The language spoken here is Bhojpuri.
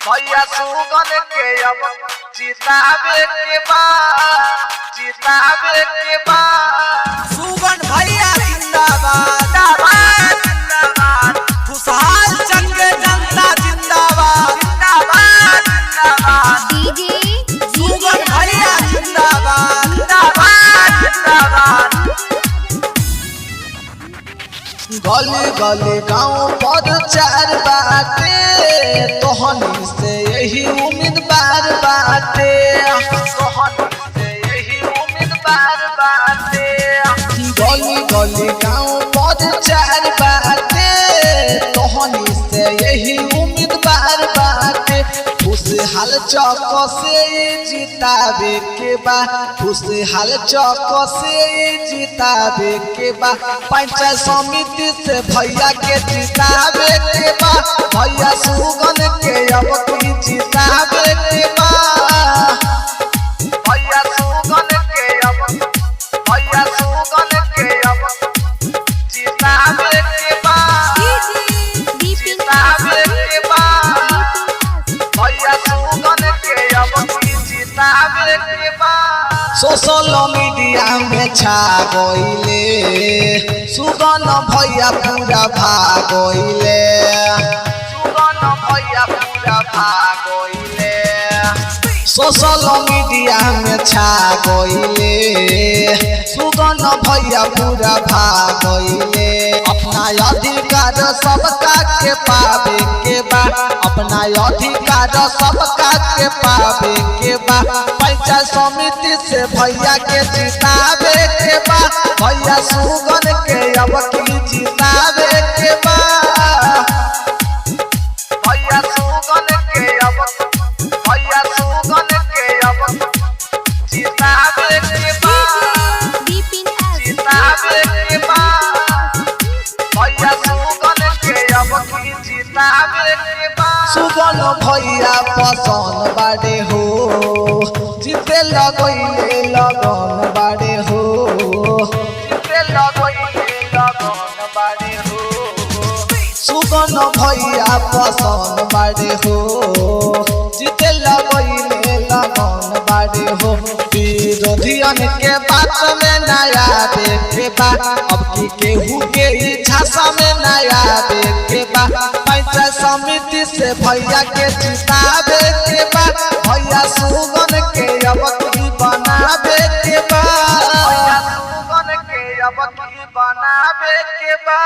भैया सुगन के अब जितावे के बा सुगन भैया जिंदाबाद जिंदाबाद जिंदाबाद खुशहाल चंग जनता जिंदाबाद जिंदाबाद जिंदाबाद सुगन भैया जिंदाबाद जिंदाबाद जिंदाबाद। गली गली गाँव पर चार बाटे तोहनी से यही उम्मीदवार बाटे तोहनी से यही उम्मीदवार बाटे। गली गली गाँव पर चार बाटे तोहनी से यही उम्मीदवार बाटे। खुशहाल चौक से जितावे के बा खुशहाल चौक से जितावे के बा। पंचायत समिति से भैया के जितावे के बा भैया सुगन के अब की जितावे के बा भैया सुगन के अब भैया सुगन के अब जितावे के बा जितावे के बा भैया सुगन के अब की जितावे के बा। सोशल मीडिया में छा गइले सुगन भैया पूरा भागइले सुगन भैया पूरा भागइले। सोशल मीडिया में छा गइले सुगन भैया पूरा भागइले। अपना अधिकार सबका के पावे के बा अपना अधिकार सबका के पावे के बा। पंचायत समिति से भैया के जितावे के बा भैया सुगन के अब की जितावे के बा भैया सुगन के अब भैया सुगन के अब जितावे के बा जितावे के बा भैया सुगन के अब की जितावे के बा। सुगन भैया पसंद बाड़े हो जिते लगइले लगन बाड़े हो जिते लगइले लगन बाड़े हो। सुगन भैया पसंद बाड़े हो जिते लगइले लगन बाड़े हो। विरोधियन के बात में नया देखे बा अब की केहू के इच्छा में नया देखे बा। पंचायत समिति से भैया के जितावे के बा भैया सुगन के अब की बनावे के बा भैया सुगन के अब की बनावे के बा।